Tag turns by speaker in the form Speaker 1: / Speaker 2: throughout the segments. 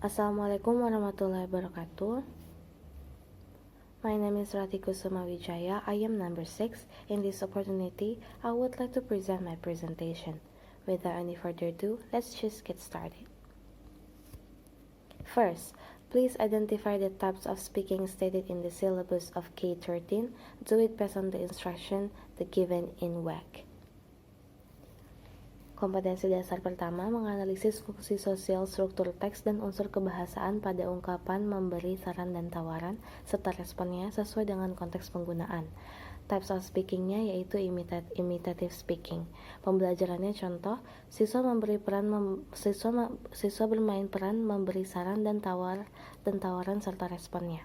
Speaker 1: Assalamualaikum warahmatullahi wabarakatuh. My name is Rati Kusuma Wijaya. I am number 6. In this opportunity, I would like to present my presentation. Without any further ado, let's just get started. First, please identify the types of speaking stated in the syllabus of K13. Do it based on the instruction given in WEC. Kompetensi dasar pertama, menganalisis fungsi sosial, struktur teks, dan unsur kebahasaan pada ungkapan, memberi saran dan tawaran, serta responnya sesuai dengan konteks penggunaan. Types of speaking-nya yaitu imitative speaking. Pembelajarannya contoh, siswa bermain peran memberi saran dan tawaran serta responnya.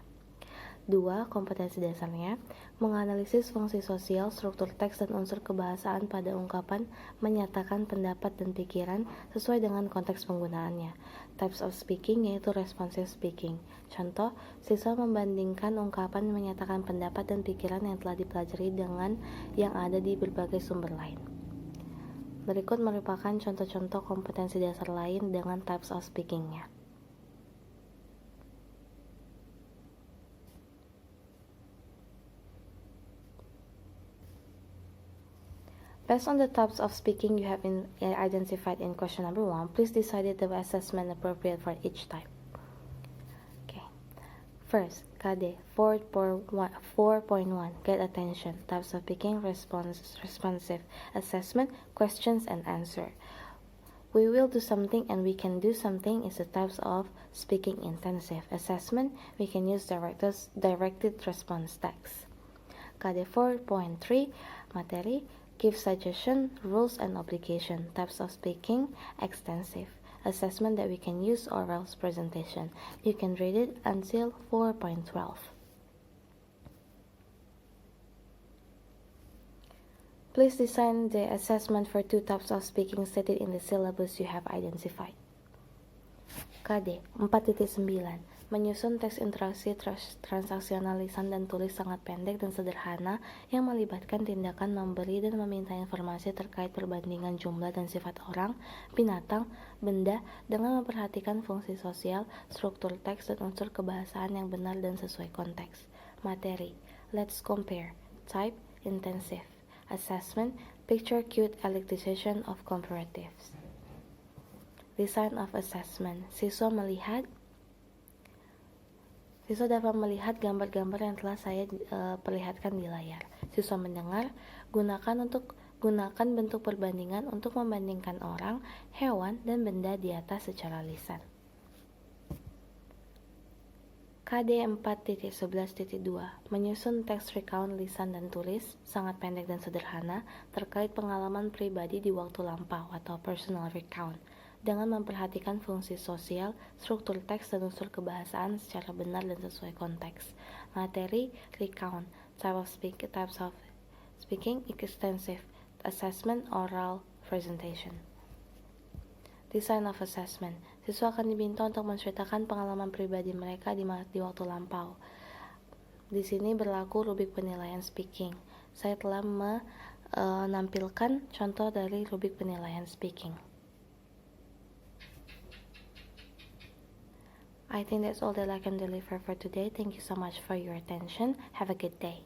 Speaker 1: 2. Kompetensi dasarnya, menganalisis fungsi sosial, struktur teks, dan unsur kebahasaan pada ungkapan, menyatakan pendapat dan pikiran sesuai dengan konteks penggunaannya. Types of speaking yaitu responsive speaking. Contoh, siswa membandingkan ungkapan menyatakan pendapat dan pikiran yang telah dipelajari dengan yang ada di berbagai sumber lain. Berikut merupakan contoh-contoh kompetensi dasar lain dengan types of speaking-nya. Based on the types of speaking you have identified in question number 1, please decide the assessment appropriate for each type. Okay. First, KD 4.1 Get attention. Types of speaking: responsive, assessment, questions and answer. We will do something and we can do something is the types of speaking intensive. Assessment, we can use directed response text. KD 4.3 Materi, give suggestion, rules and obligation. Types of speaking: extensive. Assessment that we can use oral presentation. You can read it until 4.12. Please design the assessment for 2 types of speaking stated in the syllabus you have identified. KD 4.9 Menyusun teks interaksi transaksional lisan dan tulis sangat pendek dan sederhana yang melibatkan tindakan memberi dan meminta informasi terkait perbandingan jumlah dan sifat orang, binatang, benda dengan memperhatikan fungsi sosial, struktur teks, dan unsur kebahasaan yang benar dan sesuai konteks. Materi, let's compare. Type, intensive. Assessment, picture cute electrization of comparatives. Design of assessment. Siswa dapat melihat gambar-gambar yang telah saya perlihatkan di layar. Siswa mendengar, gunakan bentuk perbandingan untuk membandingkan orang, hewan, dan benda di atas secara lisan. KD 4.11.2 Menyusun teks recount lisan dan tulis, sangat pendek dan sederhana, terkait pengalaman pribadi di waktu lampau atau personal recount, dengan memperhatikan fungsi sosial, struktur teks, dan unsur kebahasaan secara benar dan sesuai konteks. Materi, recount. Types of speaking, extensive. Assessment, oral presentation. Design of assessment. Siswa akan diminta untuk menceritakan pengalaman pribadi mereka di waktu lampau. Di sini berlaku rubrik penilaian speaking. Saya telah menampilkan contoh dari rubrik penilaian speaking. I think that's all that I can deliver for today. Thank you so much for your attention. Have a good day.